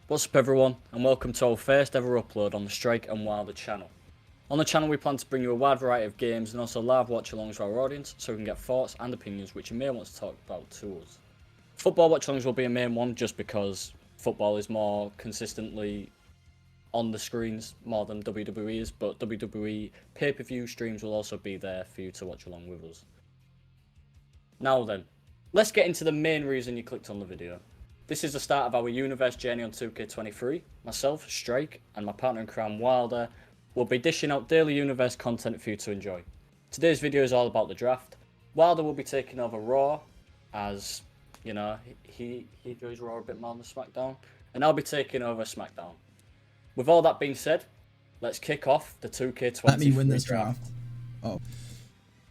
What's up everyone, and welcome to our first ever upload on the Strike and Wilder channel. On the channel we plan to bring you a wide variety of games and also live watch-alongs for our audience so we can get thoughts and opinions which you may want to talk about to us. Football watch-alongs will be a main one just because football is more consistently on the screens more than WWE is, but WWE pay-per-view streams will also be there for you to watch along with us. Now then, let's get into the main reason you clicked on the video. This is the start of our universe journey on 2K23. Myself, Strike, and my partner in crime, Wilder, will be dishing out daily universe content for you to enjoy. Today's video is all about the draft. Wilder will be taking over Raw, as, you know, he goes Raw a bit more than SmackDown, and I'll be taking over SmackDown. With all that being said, let's kick off the 2K23 Let me win this draft. Oh.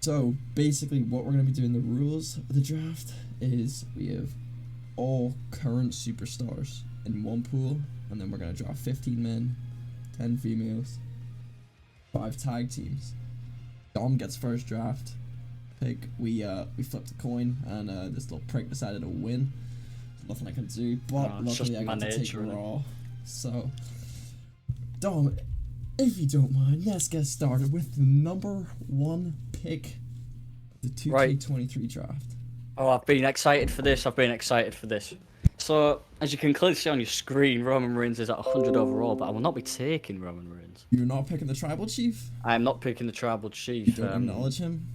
So, basically, what we're going to be doing, the rules of the draft is we have all current superstars in one pool, and then we're going to draw 15 men, 10 females, 5 tag teams. Dom gets first draft pick. We flipped a coin, and this little prick decided to win. Nothing I can do, but luckily I got to take Raw. So, Dom, if you don't mind, let's get started with the number 1 pick of the 2K23 draft. Oh, I've been excited for this. So, as you can clearly see on your screen, Roman Reigns is at 100 overall, but I will not be taking Roman Reigns. You're not picking the Tribal Chief? I am not picking the Tribal Chief. You don't acknowledge him?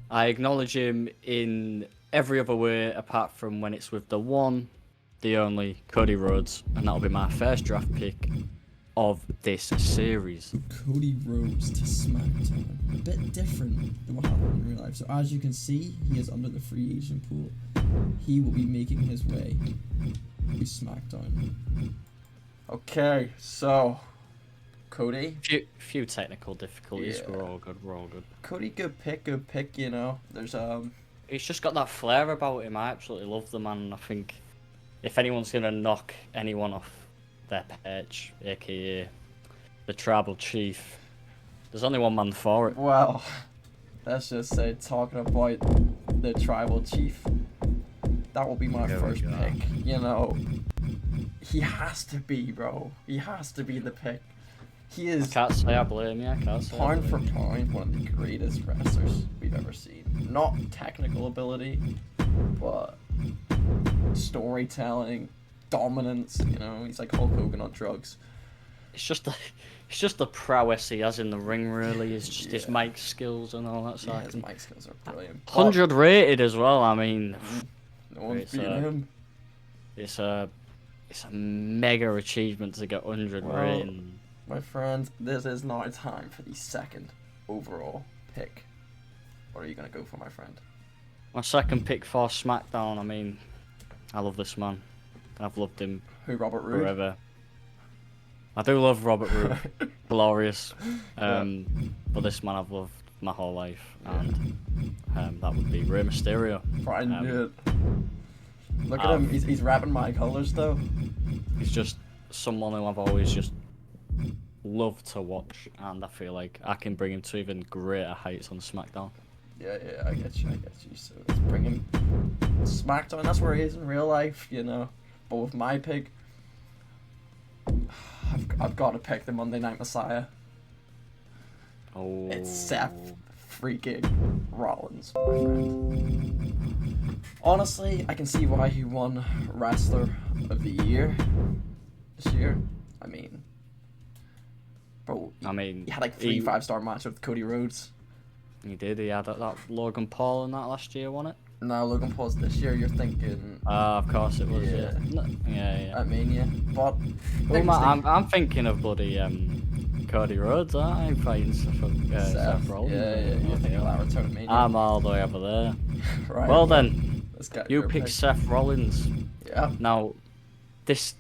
I acknowledge him in every other way apart from when it's with the one, the only, Cody Rhodes, and that'll be my first draft pick of this series. Cody Rhodes to SmackDown. A bit different than what happened in real life. So as you can see, he is under the free agent pool. He will be making his way to SmackDown. Okay, so Cody. Few technical difficulties. Yeah. We're all good. Cody, good pick. You know, there's He's just got that flair about him. I absolutely love the man. I think if anyone's gonna knock anyone off their perch, aka the Tribal Chief, there's only one man for it. Well, let's just say, talking about the Tribal Chief, that will be my first pick. You know, he has to be, bro. He has to be the pick. He is, I can't say I blame you. pound for pound, one of the greatest wrestlers we've ever seen. Not technical ability, but storytelling, dominance. You know, he's like Hulk Hogan on drugs. It's just the prowess he has in the ring. Really, it's just his mic skills and all that sort. Yeah, his mic skills are brilliant. 100 rated as well. I mean, no one's beating him. It's a mega achievement to get 100 rating. My friend, this is now time for the second overall pick. What are you gonna go for, my friend? My second pick for SmackDown. I mean, I love this man. I've loved him. Who, Robert Roode? Forever. I do love Robert Roode. Glorious. But this man I've loved my whole life, and that would be Rey Mysterio. I knew it. Look at him. He's rapping my colors though. He's just someone who I've always just loved to watch, and I feel like I can bring him to even greater heights on SmackDown. Yeah, I get you. So let's bring him SmackDown. That's where he is in real life, you know. But with my pick, I've got to pick the Monday Night Messiah. Oh, It's Seth freaking Rollins, my friend. Honestly, I can see why he won Wrestler of the Year this year. I mean, bro, he had like 3 5-star matches with Cody Rhodes. He did. He had that Logan Paul in that last year, wasn't it? No, Logan Paul's this year. You're thinking. Of course it was. Yeah. I mean, yeah, but. I'm thinking of bloody Cody Rhodes. I'm fighting Seth Rollins. Yeah. You're thinking of that Return of Mania. I'm all the way over there. Right. Well then, you pick pick. Seth Rollins. Yeah. Now, this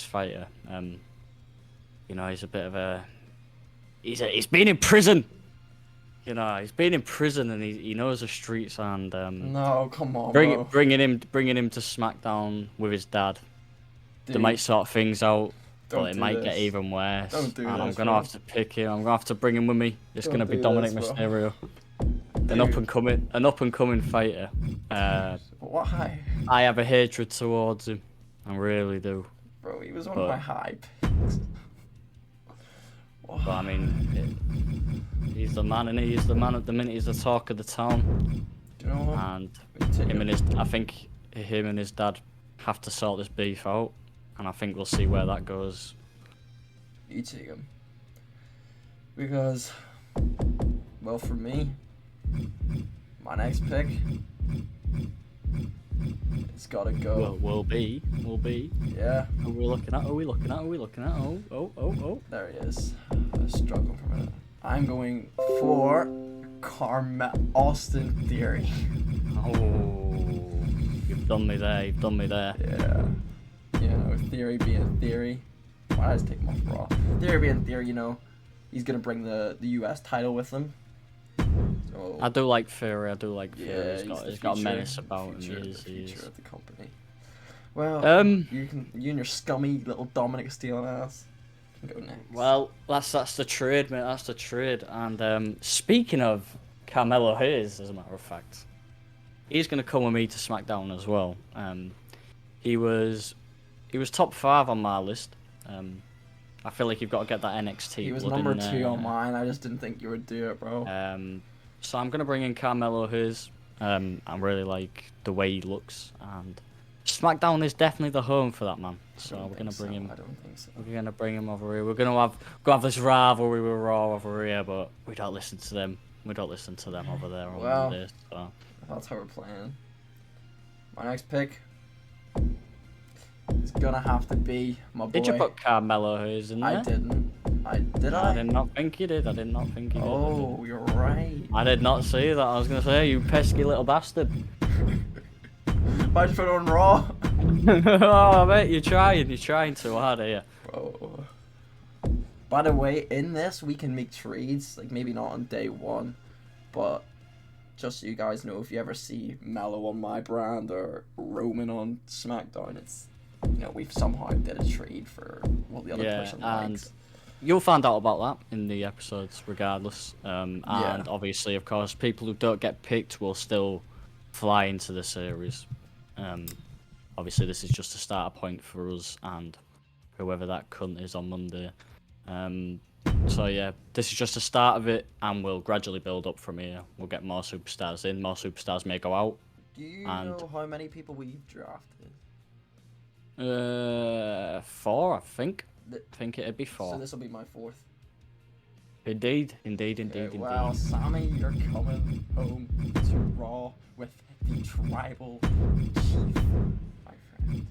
fighter, you know, he's a bit of a. He's been in prison. You know, he's been in prison and he knows the streets, and no, come on, bringing him to SmackDown with his dad. Dude, they might sort things out, but it might get even worse. Don't do and this, I'm gonna have to pick him. I'm gonna have to bring him with me. It's gonna be Dominic Mysterio, an up and coming fighter. Why? I have a hatred towards him. I really do. Bro, he was one But- of my high picks. But I mean, he's the man, and he's the man at the minute. He's the talk of the town, Do you know what? and We take him him. and his, I think him and his dad have to sort this beef out, and I think we'll see where that goes. You take him. Because, well, for me, my next pick, it's gotta go. Will be. Yeah, Who are we looking at? Who are we looking at? Who are we looking at? Oh. there he is. I was struggling for a minute. I'm going for Austin Theory. Oh, you've done me there. You've done me there. Yeah. You know, Theory being Theory. Why did I just take him off Raw? Theory being Theory, you know, he's gonna bring the US title with him. So, I do like Fury. I do like Fury. yeah, He's got a menace about him. He the is. future of the company. Well, you and your scummy little Dominic stealing ass can go next. Well, that's the trade, mate. That's the trade. And speaking of Carmelo Hayes, as a matter of fact, he's gonna come with me to SmackDown as well. He was top 5 on my list. I feel like you've got to get that NXT. He was blood number in 2 there. on mine. I just didn't think you would do it, bro. So I'm gonna bring in Carmelo Hayes. I really like the way he looks, and SmackDown is definitely the home for that man. So we're gonna bring him. I don't think so. We're gonna bring him over here. We're gonna have this rivalry with Raw over here, but we don't listen to them. We don't listen to them over there. Well, over this, so. That's how we're playing. My next pick is gonna have to be my boy. Did you put Carmelo Hayes in there? I didn't. Did I? I did not think you did. I did not think you did. Oh, you're right. I did not see that. I was gonna say, you pesky little bastard. Why'd you put it on Raw? Oh, mate, you're trying too hard here. Bro. By the way, in this we can make trades, like maybe not on day 1, but just so you guys know, if you ever see Mello on my brand or Roman on SmackDown, it's, you know, we've somehow did a trade for what the other person likes. You'll find out about that in the episodes regardless. And obviously, of course, people who don't get picked will still fly into the series. Obviously, this is just a starter point for us and whoever that cunt is on Monday. So yeah, this is just the start of it, and we'll gradually build up from here. We'll get more superstars in, more superstars may go out. Do you know how many people we've drafted? 4, I think. I think it'd be 4. So this will be my 4th. Indeed. Well, Sammy, you're coming home to Raw with the tribal chief, my friend.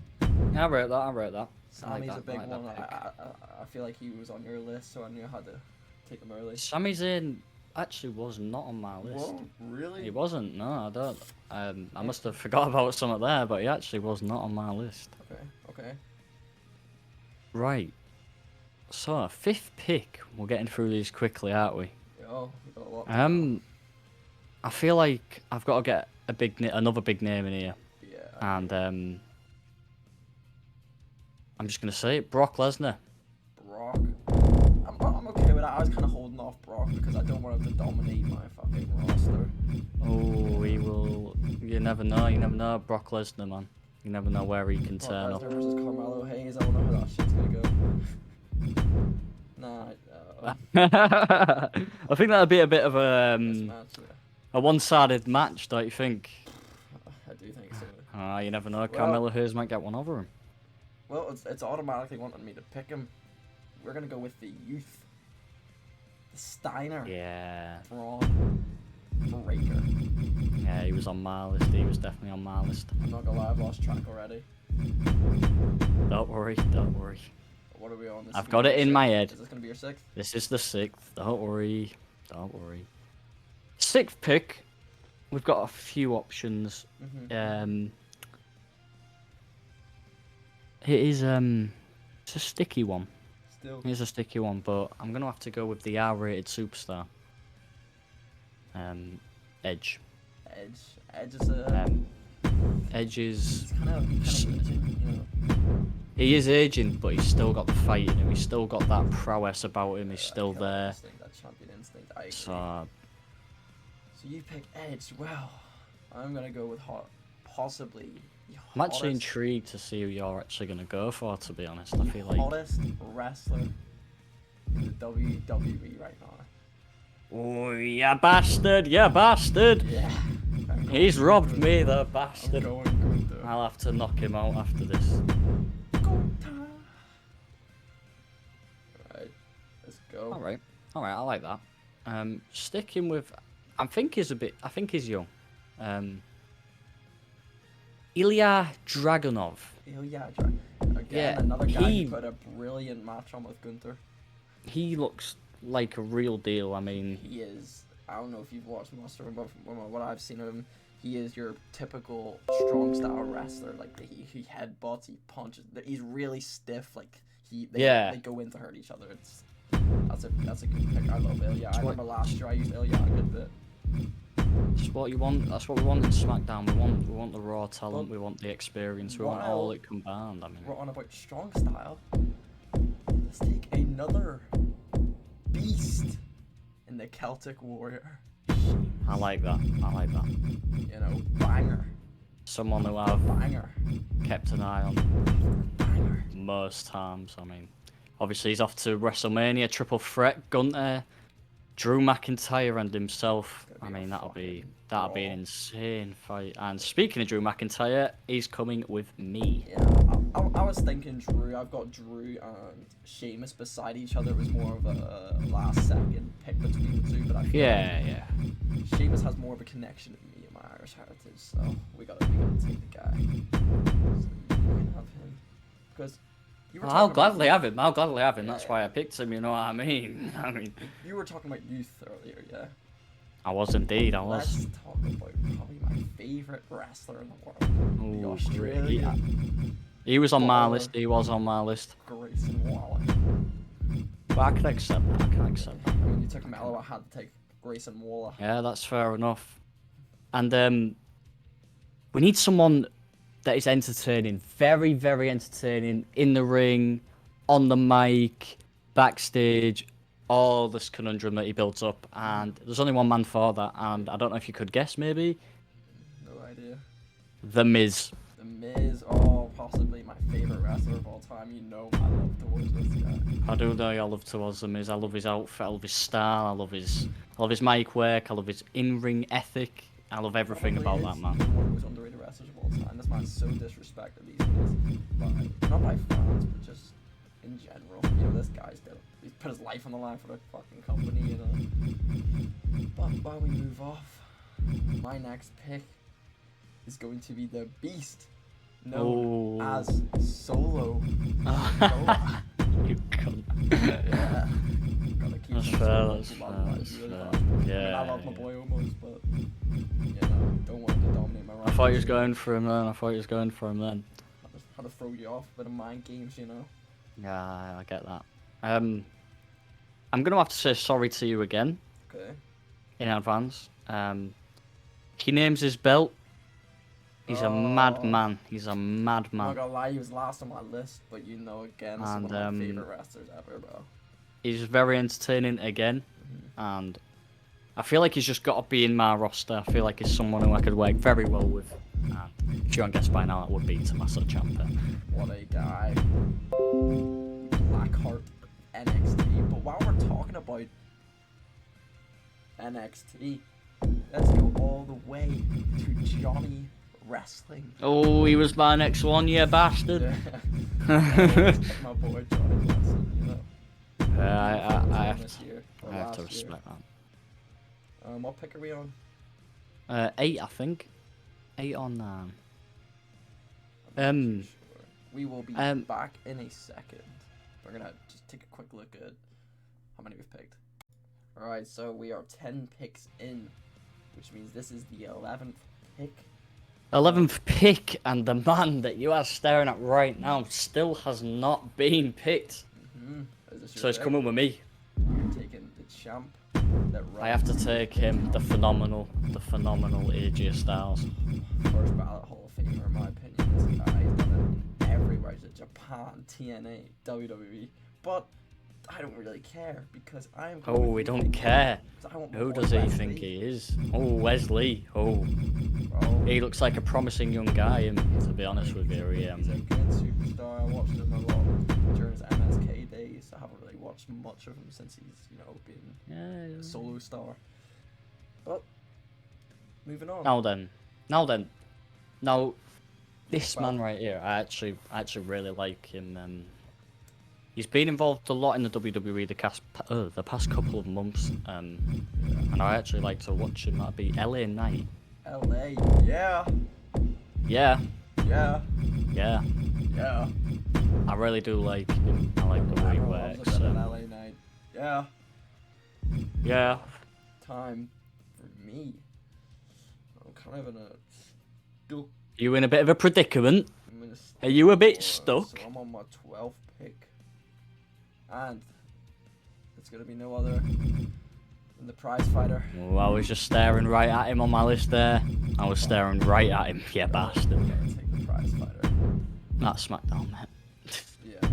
I wrote that. Sammy's I like a big that one. pick. I feel like he was on your list, so I knew I had to take him early. Sami Zayn actually was not on my list. Whoa, really? He wasn't. No, I don't. I must have forgot about something there, but he actually was not on my list. Okay. Right. So 5th pick. We're getting through these quickly, aren't we? Oh, we got a lot. I feel like I've got to get another big name in here, Yeah. and I'm just gonna say it, Brock Lesnar. Brock. I'm okay with that. I was kind of holding off Brock because I don't want him to dominate my fucking roster. Oh, he will. You never know. You never know, Brock Lesnar, man. You never know where he can turn Brock up. Lesnar versus Carmelo Hayes. I don't know how that shit's gonna go. Nah. I think that'd be a bit of Mismatch, yeah. a one-sided match, don't you think? I do think so. You never know. Carmelo Hayes might get one over him. Well, it's automatically wanting me to pick him. We're gonna go with the youth. The Steiner. Yeah. Braun Breaker. Yeah, he was on my list. He was definitely on my list. I'm not gonna lie, I've lost track already. Don't worry. What are we on? I've got it in my head. Is this gonna be your 6th? This is the 6th. Don't worry. 6th pick. We've got a few options. Mm-hmm. It is it's a sticky one. Still. It's a sticky one, but I'm gonna have to go with the R-rated superstar. Edge. Edge is a. Edge is. He's kind of aging, you know. He is aging, but he's still got the fight in him. He's still got that prowess about him. He's still there. That champion instinct. I agree. So you pick Edge. Well, I'm gonna go with possibly I'm actually intrigued to see who you're actually going to go for, to be honest. I feel like... hottest wrestler in the WWE right now. Oh, you bastard, you bastard! Yeah. He's robbed me, the bastard. I'm going Gunther. I'll have to knock him out after this. Gunther. Alright, let's go. Alright, I like that. Sticking with... I think he's young. Ilya Dragunov. Again, another guy who put a brilliant match on with Gunther. He looks like a real deal. I mean, he is. I don't know if you've watched most of him, but from what I've seen of him, he is your typical strong style wrestler. Like he headbutts, he punches. He's really stiff. Like they go in to hurt each other. That's a good pick. I love Ilya. I remember last year I used Ilya a good bit. That's what you want. That's what we want in SmackDown. We want the raw talent. We want the experience. We want all it combined. I mean, we're on about strong style. Let's take another beast in the Celtic Warrior. I like that. You know, banger. Someone who I've kept an eye on most times. I mean, obviously he's off to WrestleMania, triple threat, Gunther, Drew McIntyre, and himself. I mean, that'll be an insane fight. And speaking of Drew McIntyre, he's coming with me. Yeah, I was thinking Drew. I've got Drew and Sheamus beside each other. It was more of a last second pick between the two, but I feel like Sheamus has more of a connection to me and my Irish heritage, so we gotta take the guy. So you can have him because. I'll gladly have him. That's why I picked him. You know what I mean? You were talking about youth earlier, yeah. I was indeed. Let's talk about probably my favorite wrestler in the world. The Australian. He was on my list. Grayson Waller. But I can accept that. I mean, you took Mello. I had to take Grayson Waller. Yeah, that's fair enough. And we need someone that is entertaining, very, very entertaining, in the ring, on the mic, backstage, all this conundrum that he builds up, and there's only one man for that, and I don't know if you could guess, maybe? No idea. The Miz. The Miz, possibly my favourite wrestler of all time. You know I love towards this guy. I do know I love towards The Miz. I love his outfit, I love his style, I love his mic work, I love his in-ring ethic. I love everything about that man. One of the most underrated wrestlers of all time. This man's so disrespected these days. But not by fans, but just in general. You know, this guy's he's put his life on the line for the fucking company, you know. But while we move off, my next pick is going to be the Beast, known as Solo. You cunt. Yeah. That's fair. Yeah. I love my boy almost, but you know, don't want to dominate my. I thought he was going for him then. Had to throw you off with the mind games, you know. Yeah, I get that. I'm gonna have to say sorry to you again. Okay. In advance. He names his belt. He's a madman. I'm not gonna lie, he was last on my list, but you know, again, this is one of my favorite wrestlers ever, bro. He's very entertaining again, and I feel like he's just got to be in my roster. I feel like he's someone who I could work very well with. If you haven't guessed by now, that would be Tommaso Ciampa. What a guy. Blackheart NXT. But while we're talking about NXT, let's go all the way to Johnny Wrestling. Oh, he was my next one, you bastard. Yeah. My boy Johnny Wrestling, you know. I have to respect that. What pick are we on? 8, I think. 8 or 9. Sure. We will be back in a second. We're gonna just take a quick look at how many we've picked. Alright, so we are 10 picks in, which means this is the 11th pick. 11th pick, and the man that you are staring at right now still has not been picked. So it's coming with me. You're taking the champ. I have to take him, the phenomenal AJ Styles. First ballot Hall of Famer, in my opinion. This guy has done it everywhere. Japan, TNA, WWE. But I don't really care because I'm. Oh, we don't care. Who does he Wesley. think he is? Oh, Wesley. Oh, Bro, he looks like a promising young guy. And to be honest with you, he's a good superstar. I watched him a lot during his MSK days. I haven't really watched much of him since he's, you know, been a solo star. But moving on. Now, this man right here, I actually really like him. He's been involved a lot in the WWE the past couple of months, and I actually like to watch him. That'd be LA Knight. LA, yeah. Yeah. Yeah. Yeah. Yeah. I really do like him. I like the way he works. LA Knight. Yeah. Yeah. Time for me. I'm kind of in a stuck. You in a bit of a predicament? Are you a bit stuck? So I'm on my 12th pick. And it's going to be no other than the prize fighter. Oh, I was just staring right at him on my list there. I was staring right at him, you bastard. I'm going to take the prize fighter. That's SmackDown, mate. Yeah, well,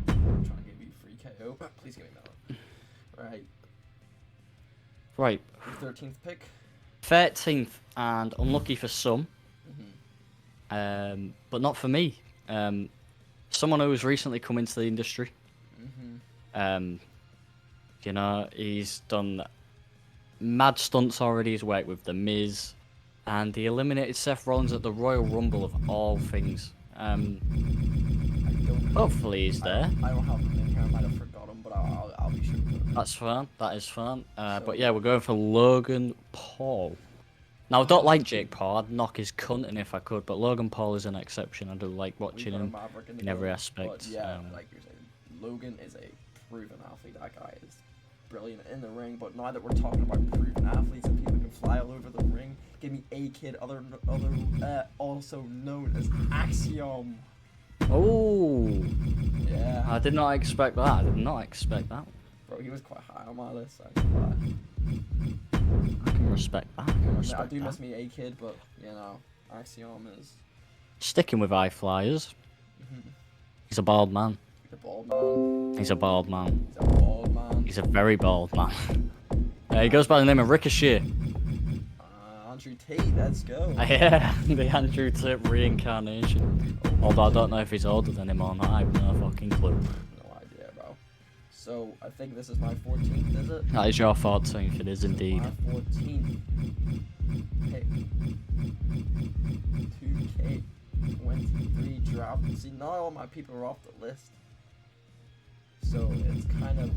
I'm trying to give you free KO. Please give me that one. Right. Your 13th pick. 13th, and unlucky for some. But not for me. Someone who's recently come into the industry. You know, he's done mad stunts already. He's worked with The Miz, and he eliminated Seth Rollins at the Royal Rumble of all things. Hopefully he's there. I don't have him in here. I might have forgotten, but I'll be sure to put him in. That's fine. That is fine. But yeah, we're going for Logan Paul. Now, I don't like Jake Paul. I'd knock his cunting if I could, but Logan Paul is an exception. I do like watching him in every aspect. But yeah, like you're saying, Logan is a proven athlete. That guy is brilliant in the ring. But now that we're talking about proven athletes and people who can fly all over the ring, give me A-Kid, also known as Axiom. Oh, Yeah. I did not expect that. I did not expect that. Bro, he was quite high on my list. I can't lie. I can respect that. I do miss me A-Kid, but you know, Axiom is. Sticking with high flyers. He's a bald man. He's a bald man. He's a bald man. He's a bald man. He's a very bald man. He goes by the name of Ricochet. Andrew Tate, let's go. Yeah, the Andrew Tate reincarnation. Although I don't know if he's older than him or not. I have no fucking clue. No idea, bro. So I think this is my 14th, is it? That is your 14th. It is indeed. My 14th pick. 2K23 draft. See, not all my people are off the list. So it's kind of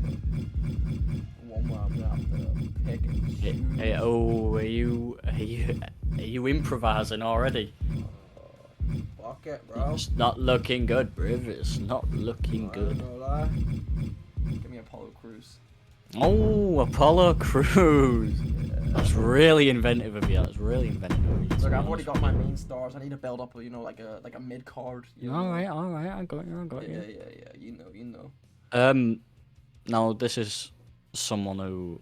one where I'm gonna have to pick and choose. Oh, are you improvising already? Fuck it, bro. It's not looking good, bruv. It's not looking good. No lie. Give me Apollo Crews. Oh, Apollo Crews. Yeah. That's really inventive of you. That's really inventive of you. Look, I've already got my main stars. I need to build up, you know, like a mid card. All right. I got you. Yeah. You know. Now this is someone who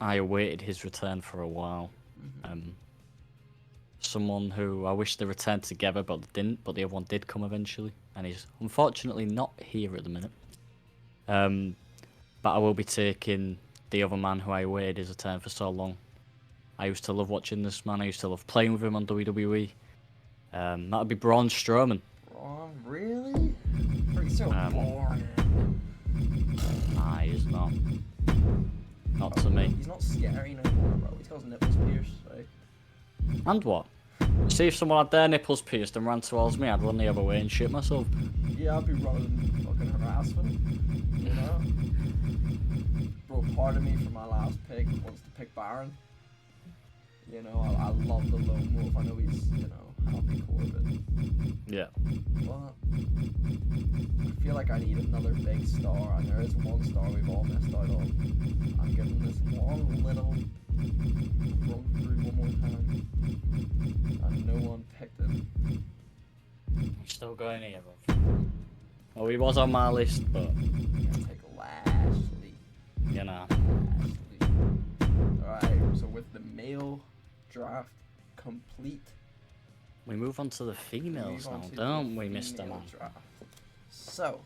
I awaited his return for a while. Someone who I wish they returned together, but they didn't. But the other one did come eventually, and he's unfortunately not here at the minute. But I will be taking the other man who I awaited his return for so long. I used to love watching this man. I used to love playing with him on WWE. That would be Braun Strowman. Braun, really? He's so boring. Nah, he's not. Not to me. He's not scary no more, bro. He's got his nipples pierced, right? And what? See, if someone had their nipples pierced and ran towards me, I'd run the other way and shit myself. Yeah, I'd be running fucking harassment, you know? Bro, part of me for my last pick wants to pick Baron. You know, I love the lone wolf. I know he's, you know, Happy Corbin. Yeah. But I feel like I need another big star, and there is one star we've all missed out on. I'm giving this one little run through one more time, and no one picked him. Still going here, bro. Well, he was on my list, but I'm gonna take Lashley. you know. Alright, so with the male draft complete, We move on to the females move on now, to don't the we, Mr. female Man? draft. So,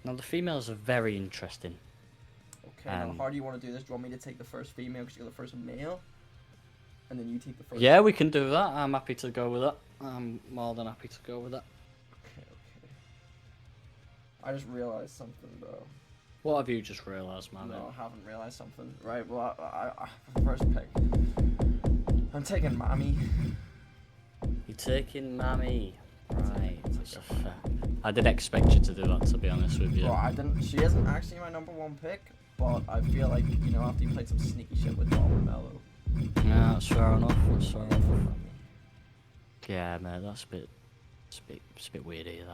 Now the females are very interesting. Okay, now how do you want to do this? Do you want me to take the first female because you're the first male? And then you take the first... Yeah, we can do that. I'm happy to go with that. I'm more than happy to go with that. Okay. I just realized something, bro. What have you just realised, man? No, I haven't realized something. Right, well, I for the first pick, I'm taking Mommy. You're taking Mammy. Right, that's a fair. I did expect you to do that, to be honest with you. Well, I didn't. She isn't actually my #1 pick, but I feel like, you know, after you played some sneaky shit with Bob and Mello. Yeah, that's fair enough. That's fair enough. Yeah, mate, that's a bit weird here,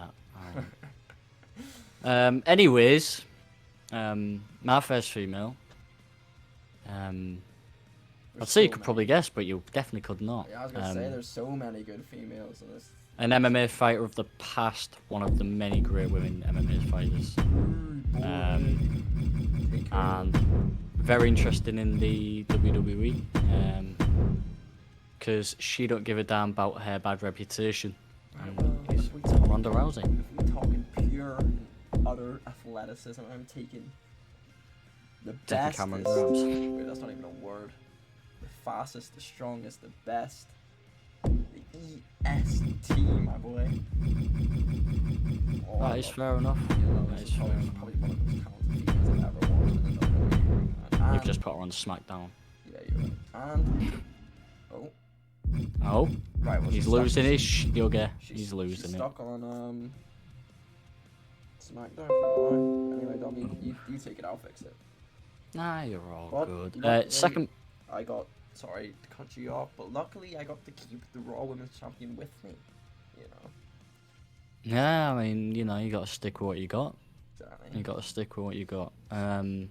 that. Anyways, my first female. I'd say you could probably guess, but you definitely could not. Yeah, I was gonna say there's so many good females in this. An MMA fighter of the past, one of the many great women MMA fighters. And very interesting in the WWE. Because she don't give a damn about her bad reputation. Ronda Rousey. If we're talking pure and utter athleticism, I'm taking the best. Wait, that's not even a word. The fastest, the strongest, the best. The EST, my boy. Oh, that is fair enough. That is probably one of the most talented females I've ever watched in the WWE. You've just put her on SmackDown. Yeah, you're right. And oh, right, well, he's losing his yoga. He's losing she's it. stuck on SmackDown for a while. Anyway, Dom, you take it. I'll fix it. Nah, you're all But good. Second. I got, sorry to cut you off, but luckily I got to keep the Raw Women's Champion with me. You know. Yeah, I mean, you know, you got to stick with what you got. Exactly. You got to stick with what you got. I'm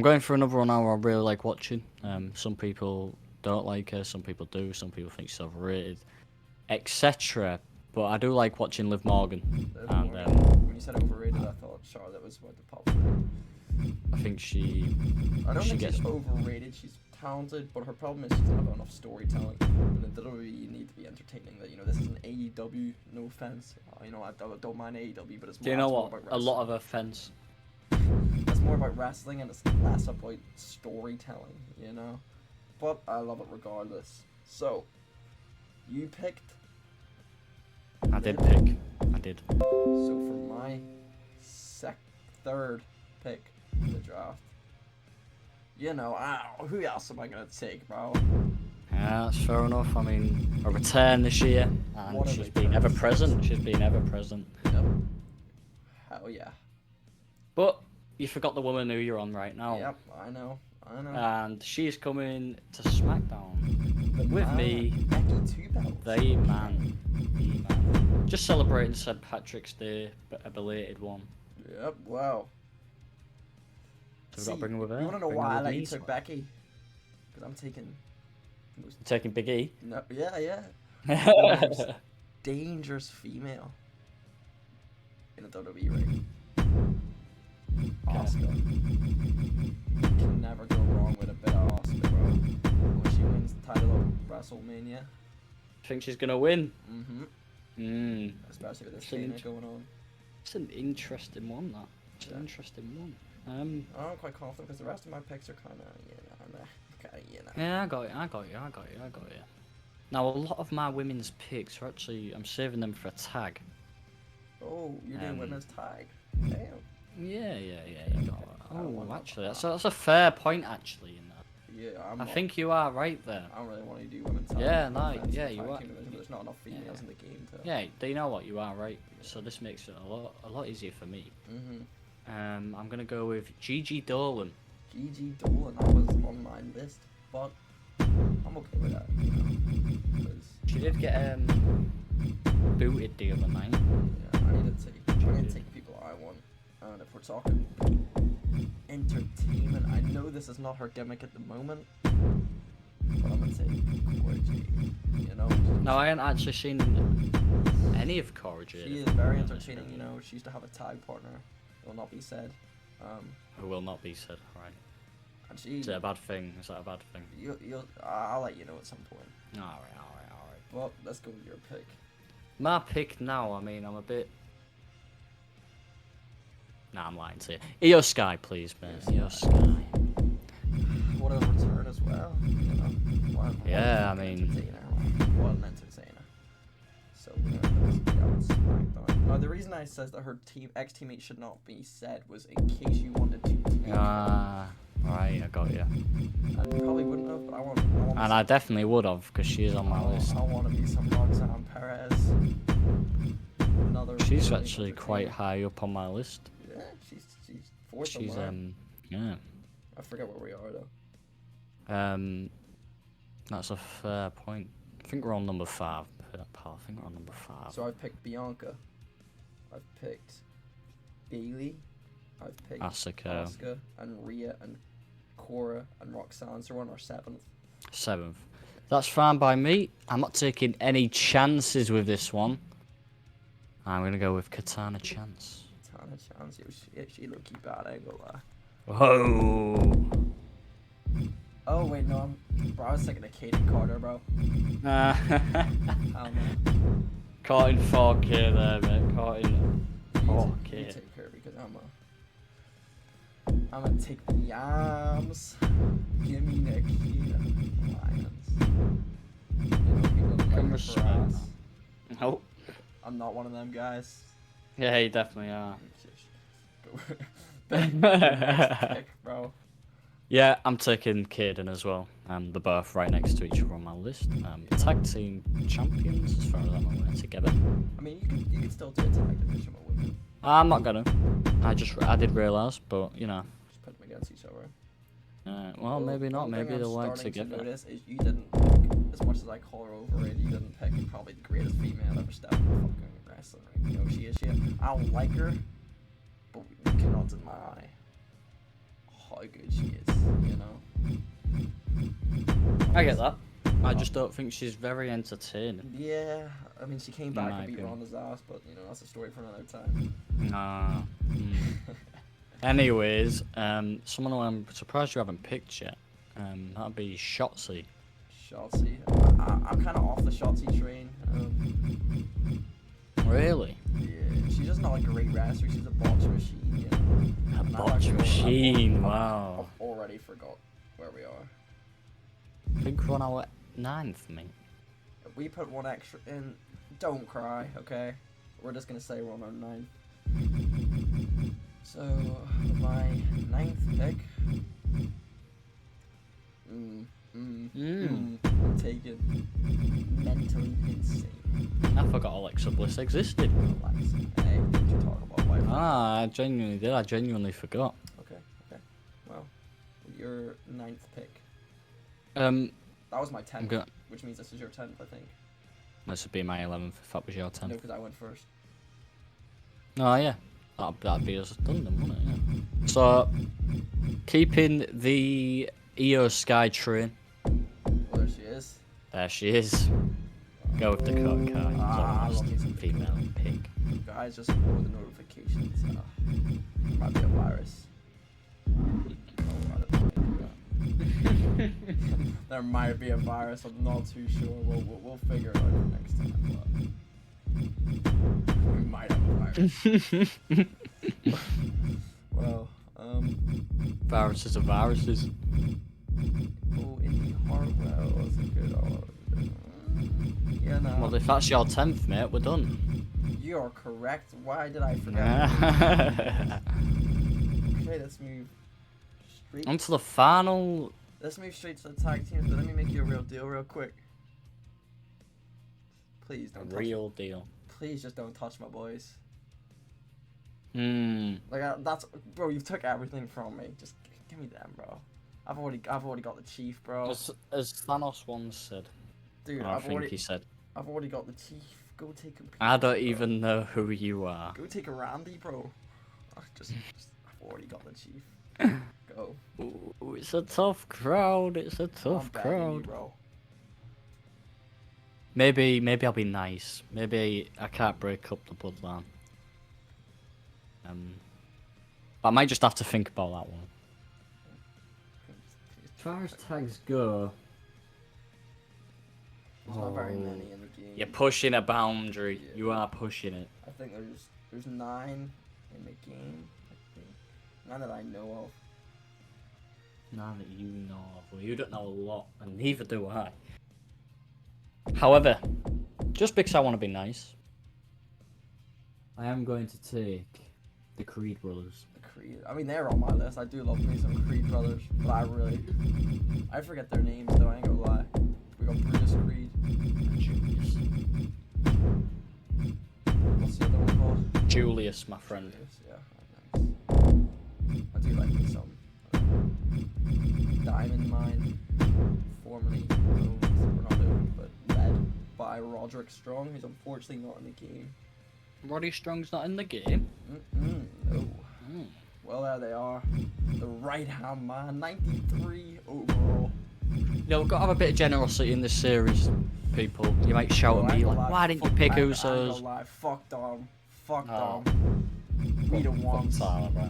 going for another one now I really like watching. Some people don't like her, some people do, some people think she's overrated, etc. But I do like watching Liv Morgan. And when you said overrated, I thought Charlotte was about to pop through. I think she. I don't think she's overrated. She's talented, but her problem is she's not got enough storytelling. And in WWE, you need to be entertaining. That, you know, this is an AEW. No offense, you know, I don't mind AEW, but it's more. Do you know what? About a lot of offense. It's more about wrestling and it's less about storytelling. You know, but I love it regardless. So, you picked. I did pick. I did. So for my third pick in the draft, you know, who else am I gonna take, bro? Yeah, that's fair enough. I mean, a return this year, and she's been ever present. She's been ever present. Yep. Hell yeah. But you forgot the woman who you're on right now. Yep, I know. And she's coming to SmackDown with me. Becky 2 belts. The man. Just celebrating St. Patrick's Day, but a belated one. Yep, wow. So we've got to bring her with her. You want to know why I let you took Becky? Because I'm taking... Taking Big E? No, yeah. The most dangerous female in a WWE ring. Oscar. You can never go wrong with a bit of Oscar, bro. When she wins the title of WrestleMania. Think she's gonna win? Especially with this Shayna going on. It's an interesting one, that. It's an interesting one. I'm quite confident because the rest of my picks are kind of, you know. Yeah, I got you. Now, a lot of my women's picks are actually, I'm saving them for a tag. Oh, you're doing women's tag? Damn. Yeah, you got it. Oh, actually, that's a fair point, actually, in that. Yeah, I think you are right there. I don't really want to do women's tag. Yeah, no, yeah, you are. There's not enough females in the game to... Yeah, do you know what? You are right. So this makes it a lot easier for me. I'm gonna go with Gigi Dolan. Gigi Dolan, that was on my list, but I'm okay with that, you know, she did get booted the other night. Yeah, I need to take people I want. And if we're talking entertainment, I know this is not her gimmick at the moment, but I'm gonna take Cora Jade, you know? No, I haven't actually seen any of Cora Jade. She is very entertaining, you know. She used to have a tag partner, will not be said. Who will not be said, right? And she... Is it a bad thing? Is that a bad thing? I'll let you know at some point. Alright. Well, let's go with your pick. My pick now, I mean, I'm a bit... Nah, I'm lying to you. Io Sky, please, man. Io Sky. What a return as well. You know. Yeah, I an mean. entertainer. What an entertainer. So we're gonna put SmackDown. The reason I says that her ex-teammate should not be said was in case you wanted to take her. Right, I got you. And you probably wouldn't have, but I want. And I definitely would have, because she is on my list. I want to be some Roxanne Perez. She's actually quite high up on my list. Yeah, she's fourth. She's yeah. I forget where we are though. That's a fair point. I think we're on number 5, pal. I think we're on number 5. So I've picked Bianca. I've picked Bailey. I've picked Asuka and Rhea and Cora and Roxanne. So we're on our 7th. 7th. That's fine by me. I'm not taking any chances with this one. I'm gonna go with Katana Chance. Katana Chance. She look keep bad. I ain't gonna lie. Whoa. Oh wait, no, bro. I was thinking of Katie Carter, bro. Caught in 4K there, mate. Caught in 4K. You take her because I'm gonna take the yams. Give me Nikita Lyons. You know, people Come like respect. her ass. Nope. I'm not one of them guys. Yeah, you definitely are. Next pick, bro. Yeah, I'm taking Kaden as well. They're both right next to each other on my list. Tag team champions, as far as I'm aware, together. I mean, you can still do a tag division with women. I'm not gonna. I did realise, but you know. Just put them against each other. Well, maybe not. Maybe thing they'll I'm work starting to together. notice is you didn't pick, as much as I call her overrated, you didn't pick probably the greatest female ever stepped in the fucking wrestling ring. You know she is. I don't like her, but we cannot deny how good she is. You know. I get that. I just don't think she's very entertaining. Yeah, I mean she came back my and beat opinion. Ronda's ass, but you know that's a story for another time. Nah. Anyways, someone who I'm surprised you haven't picked yet. That'd be Shotzi. Shotzi, I'm kind of off the Shotzi train. Really? Yeah, she's just not a great wrestler. She's a botch machine. You know. A botch machine. I've Wow. already forgot where we are. I think we're on our 9th, mate. We put one extra in. Don't cry, okay? We're just gonna say we're on our 9th. So my 9th pick. I'm taking mentally insane. I forgot Alexa Bliss existed. Alexa. Hey, did you talk about wife? I genuinely did. I genuinely forgot. Okay. Well, your 9th pick. That That was my 10th, gonna... which means this is your 10th, I think. This would be my 11th if that was your 10th. No, because I went first. Oh, yeah. That'd be us done then, wouldn't it? Yeah. So, keeping the Io Sky train. Well, there she is. There she is. Go with the code card. I love me some Female pick. Guys, just ignore the notifications. There might be a virus. There might be a virus. I'm not too sure. We'll figure it out next time. But we might have a virus. Well, Viruses are viruses. oh, Indy Hartwell was a good yeah, no. Well, if that's your 10th, mate, we're done. You are correct. Why did I forget? Okay, let's move straight. On to the final. Let's move straight to the tag teams, but let me make you a real deal real quick. Please don't touch Real deal. Please just don't touch my boys. Like That's bro. You took everything from me. Just give me them, bro. I've already got the chief, bro. As Thanos once said. Dude, I think he said. I've already got the chief. Go take him. I don't even know who you are. Go take a Randy, bro. I've already got the chief. Go. Ooh, it's a tough crowd. It's a tough I'm begging you, crowd. bro. Maybe I'll be nice. Maybe I can't break up the bloodline. But I might just have to think about that one. As far as tags go, There's not very many in the game. you're pushing a boundary. Yeah. You are pushing it. I think there's 9 in the game. I None that I know of. None that you know of. Well, you don't know a lot, and neither do I. However, just because I want to be nice, I am going to take the Creed brothers. The Creed. I mean, they're on my list. I do love me some Creed brothers, but I forget their names though. I ain't gonna lie. We got Brutus Creed. Julius. What's the other one called? Julius, my friend. Julius, yeah. Nice. I do like me some. Diamond Mine, formerly owned, or not owned, but led by Roderick Strong, who's unfortunately not in the game. Roddy Strong's not in the game. No. Mm. Well, there they are. The right-hand man, 93 overall. Yo, we've got to have a bit of generosity in this series, people. You might shout at me like, why didn't you pick Usos? Fuck Dom. Fuck Oh. Dom. We don't want. Fuck Tyler, bro.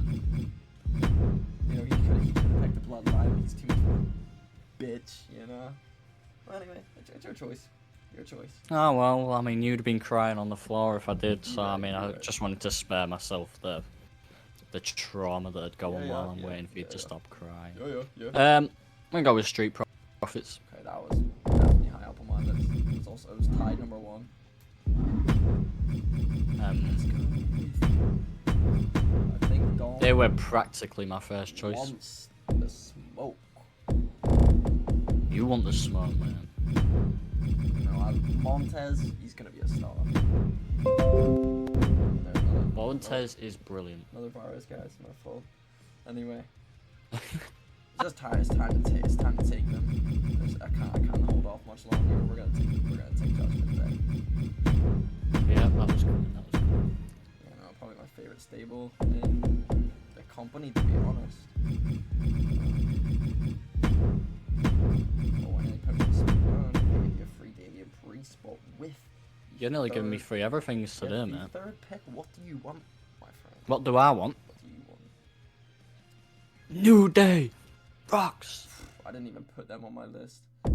You know, he could have picked the bloodline. He's too much of a bitch, you know? Well, anyway, it's your choice. Your choice. Oh, well, I mean, you'd have been crying on the floor if I did, so Yeah, I mean, I right. just wanted to spare myself the trauma that'd go on Yeah, while I'm yeah, waiting for you yeah, to yeah. stop crying. Yeah. I'm gonna go with Street Profits. Okay, that was definitely high up on my list. It was tied number one. Let's go with, I think Dom They were practically my first choice. wants the smoke. You want the smoke, man. You know, Montez, he's gonna be a star. There's another- Montez is brilliant. Another virus, guys. My fault. Anyway, it's just time. It's time to take. It's time to take them. I can't hold off much longer. We're gonna take Judgment Day. Yeah, that was good. That was good. You know, probably my favorite stable in the company, to be honest. Oh, and I put this on. Give you a free Damien Priest spot with. You're nearly giving me free everything today, with the man. third pick. What do you want, my friend? What do I want? What do you want? New Day! Rocks! I didn't even put them on my list. So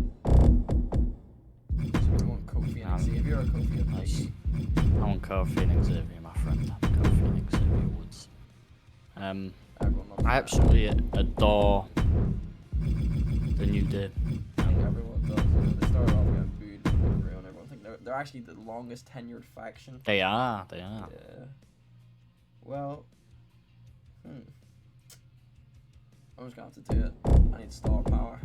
you want Kofi and Xavier or Kofi and That's- Biggie? I want Kofi and Xavier, my friend. Kofi and Xavier Woods. Everyone loves I that. absolutely adore the New Day. I think everyone does. You know, they started off getting booed, but they grew on. Everyone think they're actually the longest tenured faction. They are. Yeah. Well, I'm just gonna have to do it. I need star power.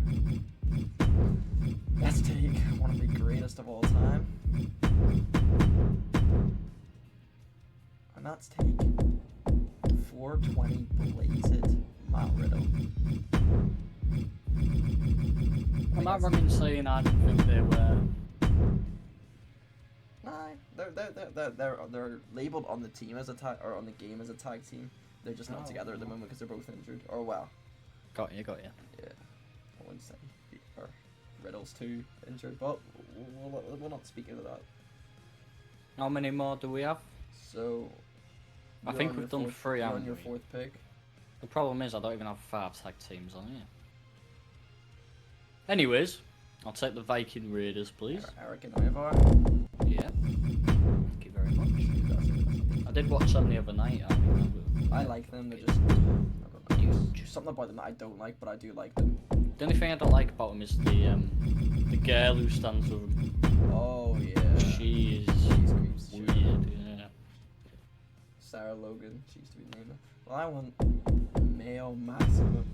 Let's take one of the greatest of all time. And let's take 420 Blazed Matt Riddle. Am I wrong in saying I didn't think they were... Nah, they're labeled on the team as a tag, or on the game as a tag team. They're just not together at the moment because they're both injured. Or well, Got you. yeah, I wouldn't say. Or Riddle's too injured, but we're not speaking of that. How many more do we have? So, I you're think on we've your done 3, You're on haven't your we? fourth pick. The problem is I don't even have 5 tag teams on here. Anyways, I'll take the Viking Raiders, please. Eric and Ivar. Yeah. Thank you very much. I did watch them the other night. I mean, I like them. They're just, I don't know, just something about them that I don't like, but I do like them. the only thing I don't like about them is the girl who stands with them. Oh yeah. She is She's creeps. Sure. weird. Yeah. Sarah Logan. She used to be named. Well, I want male maximum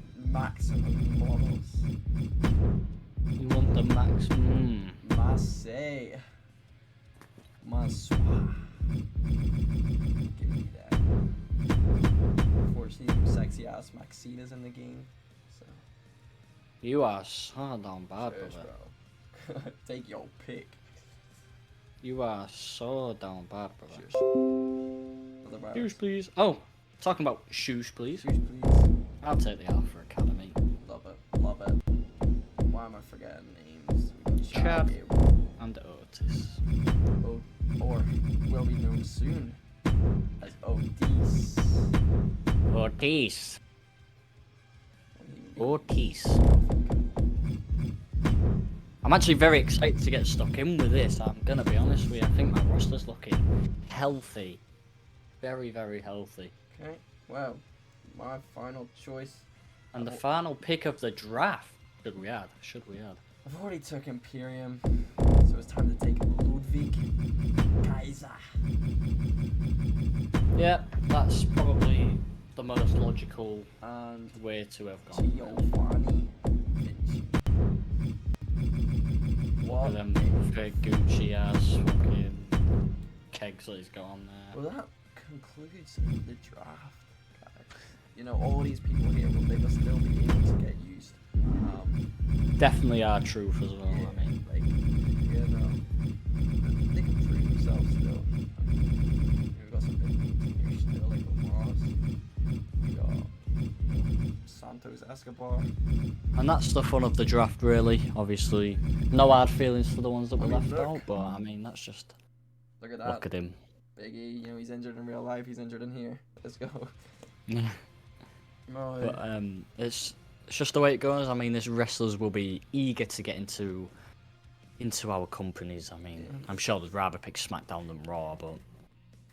models. You want the max? Marseille. Maswa. Give me that. Unfortunately, sexy ass Maxina's in the game. So, You are so damn bad, cheers, brother. bro. Take your pick. You are so damn bad, brother. Cheers. Other bars. Shoes, please. Oh, talking about shoes, please. Cheers, please. I'll take the Alpha Academy. Love it. Love it. Why am I forgetting names? We got Chad. Gabriel. And Otis. Oh, or will be known soon as Otis. Otis. Otis. I'm actually very excited to get stuck in with this. I'm gonna be honest with you. I think my roster's looking healthy. Very, very healthy. Okay, well, my final choice. And the final pick of the draft. Should we add? Should we add? I've already took Imperium, so it's time to take Ludwig Kaiser. Yeah, that's probably the most logical And way to have gone. Giovanni Vinci. What? For them fake Gucci ass fucking kegs that he's got on there. Well, that concludes the draft, guys. You know, all these people here they will still be able to get used. Definitely our truth as well, Yeah, I mean. like, you know, they can prove themselves still. We've got some big names here still, like Omos. We got Santos Escobar. And that's the fun of the draft, really. Obviously, no hard feelings for the ones that were left look. out, but I mean, that's just. Look at that. Look at him. Biggie, you know, he's injured in real life, he's injured in here. Let's go. Yeah. No, But it's just the way it goes. I mean, these wrestlers will be eager to get into our companies. I mean, I'm sure they'd rather pick SmackDown than Raw, but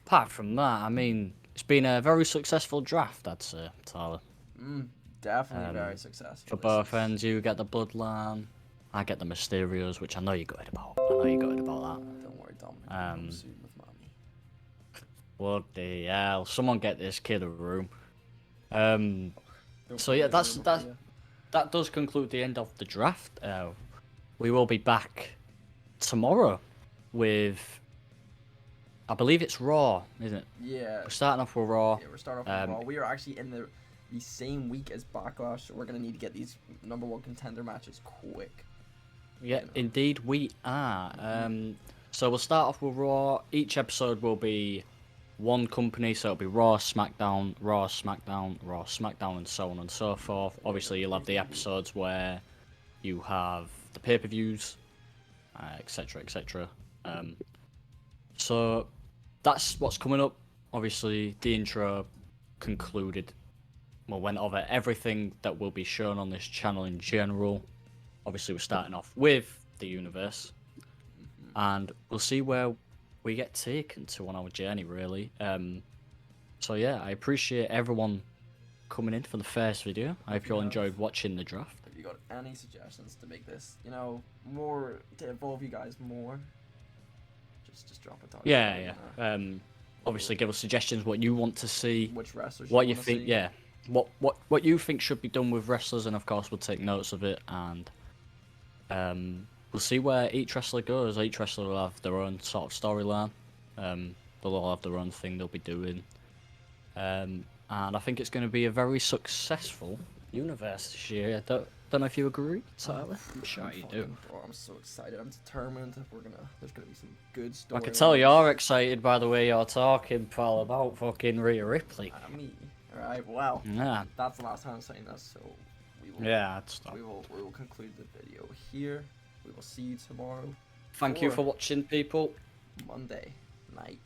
apart from that, I mean, it's been a very successful draft, I'd say, Tyler. definitely very successful. For This both is- ends, you get the Bloodline, I get the Mysterios, which I know you're gutted about. I know you're gutted about that. Don't worry, Dominic. I'm soon with mommy. Bloody hell! Someone get this kid a room. Don't So yeah, forget that's Roma, that does conclude the end of the draft. We will be back tomorrow with, I believe it's Raw, isn't it? Yeah. We're starting off with Raw. Yeah, we're starting off with Raw. We are actually in the same week as Backlash, so we're gonna need to get these #1 contender matches quick. Yeah, indeed we are. So we'll start off with Raw. Each episode will be one company, so it'll be Raw, SmackDown, Raw, SmackDown, Raw, SmackDown, and so on and so forth. Obviously, you'll have the episodes where you have the pay-per-views, etc., etc. So that's what's coming up. Obviously, the intro concluded. Well, went over everything that will be shown on this channel in general. Obviously, we're starting off with the universe, and we'll see where we get taken to on our journey, really. So yeah, I appreciate everyone coming in for the first video. I hope you all enjoyed watching the draft. Have you got any suggestions to make this, you know, more to involve you guys more? Just drop a talk. Yeah. Obviously, give us suggestions what you want to see, Which wrestlers? what you wanna think. see. Yeah, what you think should be done with wrestlers, and of course, we'll take notes of it, and we'll see where each wrestler goes. Each wrestler will have their own sort of storyline. They'll all have their own thing they'll be doing. And I think it's going to be a very successful universe this year. I don't know if you agree, Tyler. I'm sure you do. Bro, I'm so excited. I'm determined. There's gonna be some good I stories. can tell you're excited by the way you're talking, pal, about fucking Rhea Ripley. Me. All right. Well, Yeah, that's the last time I'm saying this, so we will. yeah, I'd stop. We will conclude the video here. We will see you tomorrow. Thank you for for watching, people. Monday night.